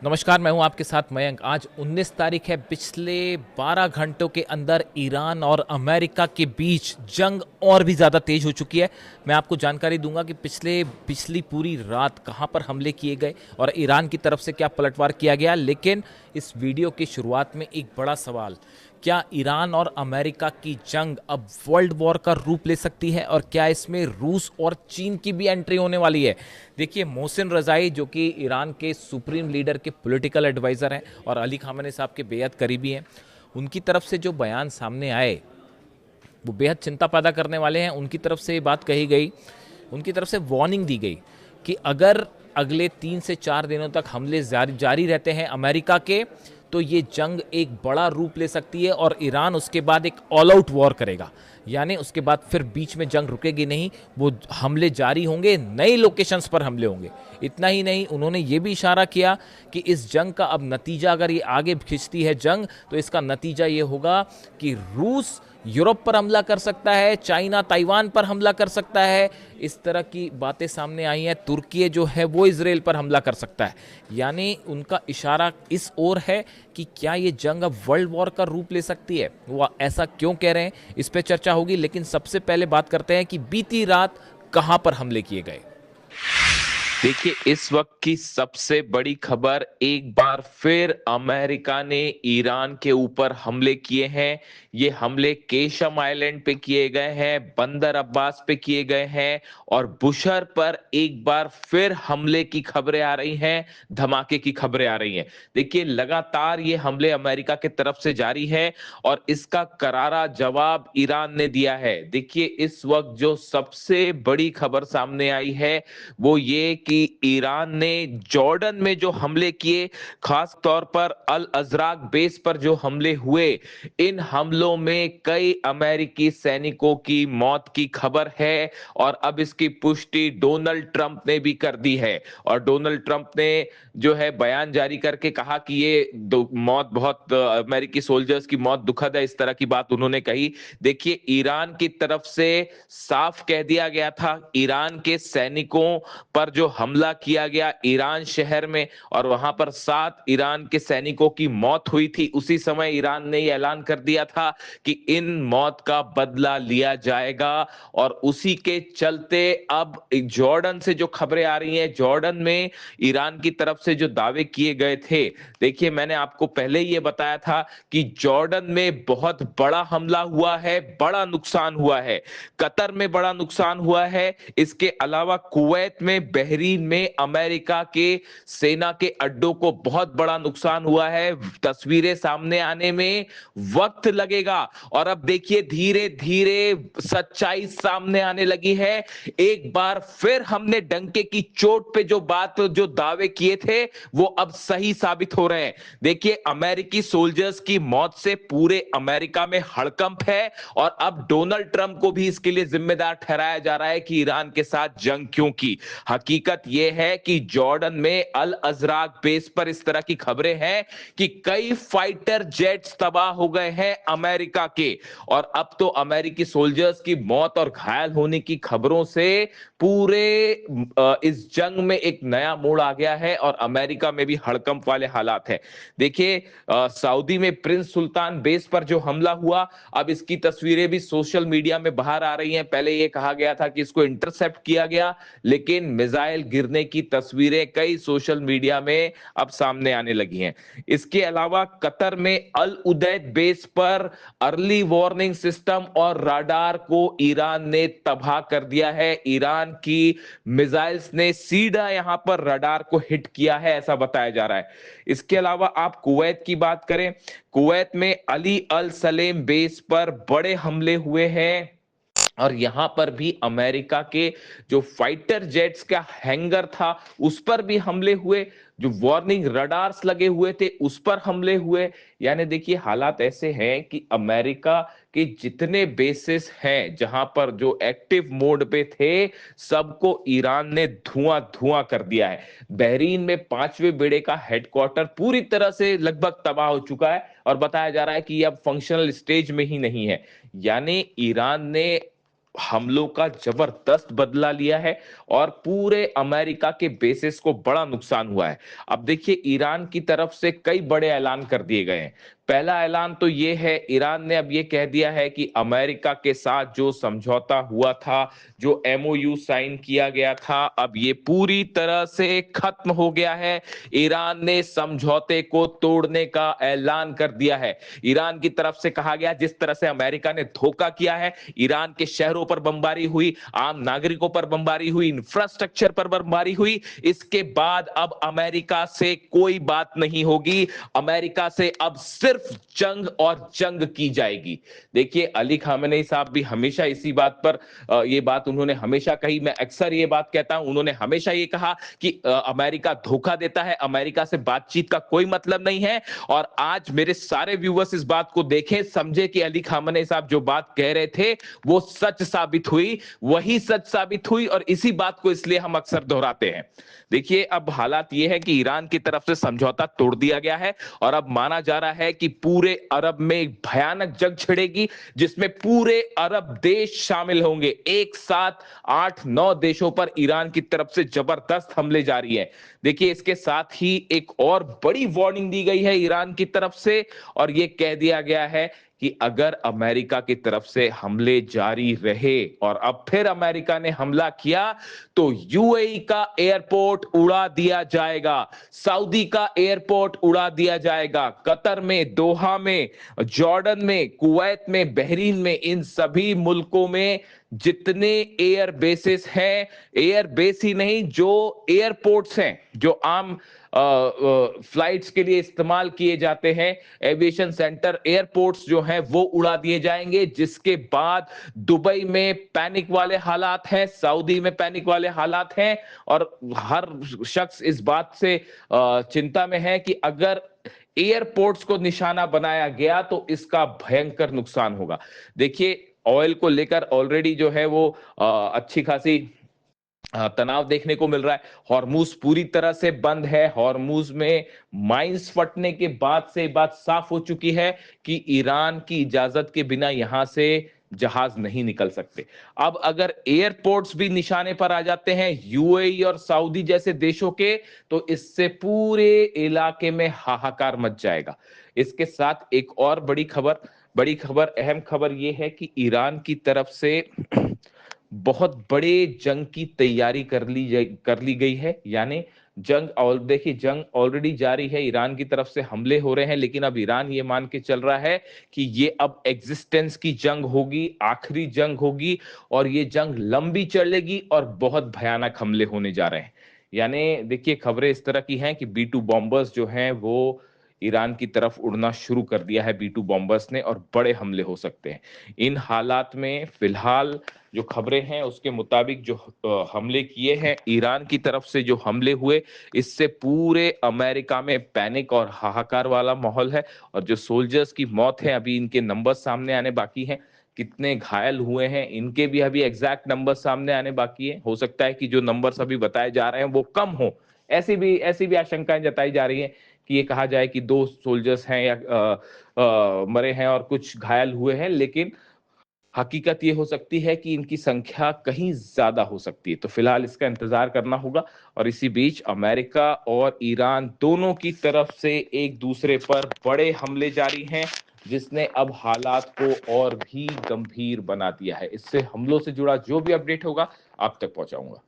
नमस्कार, मैं हूं आपके साथ मयंक। आज 19 तारीख है। पिछले 12 घंटों के अंदर ईरान और अमेरिका के बीच जंग और भी ज़्यादा तेज हो चुकी है। मैं आपको जानकारी दूंगा कि पिछली पूरी रात कहां पर हमले किए गए और ईरान की तरफ से क्या पलटवार किया गया। लेकिन इस वीडियो की शुरुआत में एक बड़ा सवाल, क्या ईरान और अमेरिका की जंग अब वर्ल्ड वॉर का रूप ले सकती है और क्या इसमें रूस और चीन की भी एंट्री होने वाली है। देखिए, मोहसिन रजाई जो कि ईरान के सुप्रीम लीडर के पॉलिटिकल एडवाइज़र हैं और अली खामेनी साहब के बेहद करीबी हैं, उनकी तरफ से जो बयान सामने आए वो बेहद चिंता पैदा करने वाले हैं। उनकी तरफ से ये बात कही गई, उनकी तरफ से वार्निंग दी गई कि अगर अगले 3 से 4 दिनों तक हमले जारी रहते हैं अमेरिका के, तो ये जंग एक बड़ा रूप ले सकती है और ईरान उसके बाद एक ऑल आउट वॉर करेगा। यानी उसके बाद फिर बीच में जंग रुकेगी नहीं, वो हमले जारी होंगे, नई लोकेशंस पर हमले होंगे। इतना ही नहीं, उन्होंने ये भी इशारा किया कि इस जंग का अब नतीजा, अगर ये आगे खिंचती है जंग, तो इसका नतीजा ये होगा कि रूस यूरोप पर हमला कर सकता है, चाइना ताइवान पर हमला कर सकता है। इस तरह की बातें सामने आई हैं। तुर्की जो है वो इजराइल पर हमला कर सकता है। यानी उनका इशारा इस ओर है कि क्या ये जंग अब वर्ल्ड वॉर का रूप ले सकती है। वो ऐसा क्यों कह रहे हैं, इस पे चर्चा होगी। लेकिन सबसे पहले बात करते हैं कि बीती रात कहां पर हमले किए गए। देखिए, इस वक्त की सबसे बड़ी खबर, एक बार फिर अमेरिका ने ईरान के ऊपर हमले किए हैं। ये हमले केशम आइलैंड पे किए गए हैं, बंदर अब्बास पे किए गए हैं और बुशर पर एक बार फिर हमले की खबरें आ रही हैं, धमाके की खबरें आ रही हैं। देखिए, लगातार ये हमले अमेरिका की तरफ से जारी है और इसका करारा जवाब ईरान ने दिया है। देखिए, इस वक्त जो सबसे बड़ी खबर सामने आई है वो ये कि ईरान ने जॉर्डन में जो हमले किए, खास तौर पर अल अजराक बेस पर जो हमले हुए, इन हमलों में कई अमेरिकी सैनिकों की मौत की खबर है और अब इसकी पुष्टि डोनाल्ड ट्रंप ने भी कर दी है। और डोनाल्ड ट्रंप ने जो है बयान जारी करके कहा कि ये मौत बहुत अमेरिकी सोल्जर्स की मौत दुखद है, इस तरह की बात उन्होंने कही। देखिए, ईरान की तरफ से साफ कह दिया गया था, ईरान के सैनिकों पर जो हमला किया गया ईरान शहर में और वहां पर 7 ईरान के सैनिकों की मौत हुई थी, उसी समय ईरान ने यह ऐलान कर दिया था कि इन मौत का बदला लिया जाएगा। और उसी के चलते अब जॉर्डन से जो खबरें आ रही हैं, जॉर्डन में ईरान की तरफ से जो दावे किए गए थे, देखिए मैंने आपको पहले ही ये बताया था कि जॉर्डन में बहुत बड़ा हमला हुआ है, बड़ा नुकसान हुआ है, कतर में बड़ा नुकसान हुआ है। इसके अलावा कुवैत में, बहरीन में अमेरिका के सेना के अड्डों को बहुत बड़ा नुकसान हुआ है। तस्वीरें सामने आने में वक्त लगेगा और अब देखिए धीरे धीरे सच्चाई सामने आने लगी है। एक बार फिर हमने डंके की चोट पे जो दावे किए थे वो अब सही साबित हो रहे हैं। देखिए, अमेरिकी सोल्जर्स की मौत से पूरे अमेरिका में हड़कंप है और अब डोनाल्ड ट्रंप को भी इसके लिए जिम्मेदार ठहराया जा रहा है कि ईरान के साथ जंग क्यों की। हकीकत यह है कि जॉर्डन में अल अजराक बेस पर इस तरह की खबरें हैं कि कई फाइटर जेट्स तबाह हो गए हैं अमेरिका के। और अब तो अमेरिकी सोल्जर्स की मौत और घायल होने की खबरों से पूरे इस जंग में एक नया मोड़ आ गया है और अमेरिका में भी हड़कंप वाले हालात है। देखिए, सऊदी में प्रिंस सुल्तान बेस पर जो हमला हुआ, अब इसकी तस्वीरें भी सोशल मीडिया में बाहर आ रही हैं। पहले यह कहा गया था कि इसको इंटरसेप्ट किया गया, लेकिन मिसाइल गिरने की तस्वीरें कई सोशल मीडिया में अब सामने आने लगी हैं। इसके अलावा कतर में अल उदैद बेस पर अर्ली वार्निंग सिस्टम और राडार को ईरान ने तबाह कर दिया है। ईरान की मिसाइल्स ने सीधा यहां पर रडार को हिट किया है, ऐसा बताया जा रहा है। इसके अलावा आप कुवैत की बात करें, कुवैत में अली अल सलेम बेस पर बड़े हमले हुए हैं और यहां पर भी अमेरिका के जो फाइटर जेट्स का हैंगर था उस पर भी हमले हुए, जो वार्निंग रडार्स लगे हुए थे उस पर हमले हुए। यानी देखिए, हालात ऐसे हैं कि अमेरिका के जितने बेसिस हैं जहां पर जो एक्टिव मोड पे थे, सबको ईरान ने धुआं धुआं कर दिया है। बहरीन में 5वें बेड़े का हेडक्वार्टर पूरी तरह से लगभग तबाह हो चुका है और बताया जा रहा है कि अब फंक्शनल स्टेज में ही नहीं है। यानी ईरान ने हमलों का जबरदस्त बदला लिया है और पूरे अमेरिका के बेसिस को बड़ा नुकसान हुआ है। अब देखिए ईरान की तरफ से कई बड़े ऐलान कर दिए गए हैं। पहला ऐलान तो ये है, ईरान ने अब ये कह दिया है कि अमेरिका के साथ जो समझौता हुआ था, जो एमओयू साइन किया गया था, अब ये पूरी तरह से खत्म हो गया है। ईरान ने समझौते को तोड़ने का ऐलान कर दिया है। ईरान की तरफ से कहा गया जिस तरह से अमेरिका ने धोखा किया है, ईरान के शहरों पर बमबारी हुई, आम नागरिकों पर बमबारी हुई, इंफ्रास्ट्रक्चर पर बमबारी हुई, इसके बाद अब अमेरिका से कोई बात नहीं होगी। अमेरिका से अब सिर्फ जंग और जंग की जाएगी। देखिए अली खामेनेई साहब भी हमेशा इसी बात पर ये बात उन्होंने हमेशा कही, मैं अक्सर ये बात कहता हूं, उन्होंने हमेशा ये कहा कि अमेरिका धोखा देता है, अमेरिका से बातचीत का कोई मतलब नहीं है। और आज मेरे सारे व्यूअर्स इस बात को देखें, समझे कि अली खामेनेई साहब जो बात कह रहे थे वो सच साबित हुई, वही सच साबित हुई और इसी बात को इसलिए हम अक्सर दोहराते हैं। देखिए अब हालात ये है कि ईरान की तरफ से समझौता तोड़ दिया गया है और अब माना जा रहा है कि पूरे अरब में एक भयानक जंग छिड़ेगी जिसमें पूरे अरब देश शामिल होंगे। एक साथ 8-9 देशों पर ईरान की तरफ से जबरदस्त हमले जारी है। देखिए इसके साथ ही एक और बड़ी वार्निंग दी गई है ईरान की तरफ से और यह कह दिया गया है कि अगर अमेरिका की तरफ से हमले जारी रहे और अब फिर अमेरिका ने हमला किया तो यूएई का एयरपोर्ट उड़ा दिया जाएगा, सऊदी का एयरपोर्ट उड़ा दिया जाएगा, कतर में, दोहा में, जॉर्डन में, कुवैत में, बहरीन में, इन सभी मुल्कों में जितने एयर बेसिस हैं, एयर बेस ही नहीं जो एयरपोर्ट्स हैं, जो आम फ्लाइट्स के लिए इस्तेमाल किए जाते हैं, एविएशन सेंटर, एयरपोर्ट्स जो हैं वो उड़ा दिए जाएंगे। जिसके बाद दुबई में पैनिक वाले हालात हैं, सऊदी में पैनिक वाले हालात हैं और हर शख्स इस बात से चिंता में है कि अगर एयरपोर्ट्स को निशाना बनाया गया तो इसका भयंकर नुकसान होगा। देखिए ऑयल को लेकर ऑलरेडी जो है वो अच्छी खासी तनाव देखने को मिल रहा है। हॉर्मूज पूरी तरह से बंद है। हॉर्मूज में माइंस फटने के बाद से बात साफ हो चुकी है कि ईरान की इजाजत के बिना यहां से जहाज नहीं निकल सकते। अब अगर एयरपोर्ट्स भी निशाने पर आ जाते हैं यूएई और सऊदी जैसे देशों के, तो इससे पूरे इलाके में हाहाकार मच जाएगा। इसके साथ एक और बड़ी खबर, अहम खबर यह है कि ईरान की तरफ से बहुत बड़े जंग की तैयारी कर ली गई है। यानी जंग, और देखिए जंग ऑलरेडी जारी है, ईरान की तरफ से हमले हो रहे हैं, लेकिन अब ईरान ये मान के चल रहा है कि ये अब एग्जिस्टेंस की जंग होगी, आखिरी जंग होगी और ये जंग लंबी चलेगी और बहुत भयानक हमले होने जा रहे हैं। यानी देखिए खबरें इस तरह की हैं कि B-2 बॉम्बर्स जो हैं वो ईरान की तरफ उड़ना शुरू कर दिया है B-2 बॉम्बर्स ने और बड़े हमले हो सकते हैं। इन हालात में फिलहाल जो खबरें हैं उसके मुताबिक जो हमले किए हैं ईरान की तरफ से, जो हमले हुए, इससे पूरे अमेरिका में पैनिक और हाहाकार वाला माहौल है और जो सोल्जर्स की मौत है अभी इनके नंबर सामने आने बाकी हैं। कितने घायल हुए हैं इनके भी अभी एग्जैक्ट नंबर सामने आने बाकी है। हो सकता है कि जो नंबर्स अभी बताए जा रहे हैं वो कम हो, ऐसी भी आशंकाएं जताई जा रही हैं कि ये कहा जाए कि 2 सोल्जर्स हैं या मरे हैं और कुछ घायल हुए हैं, लेकिन हकीकत ये हो सकती है कि इनकी संख्या कहीं ज्यादा हो सकती है। तो फिलहाल इसका इंतजार करना होगा और इसी बीच अमेरिका और ईरान दोनों की तरफ से एक दूसरे पर बड़े हमले जारी हैं, जिसने अब हालात को और भी गंभीर बना दिया है। इससे हमलों से जुड़ा जो भी अपडेट होगा आप तक पहुंचाऊंगा।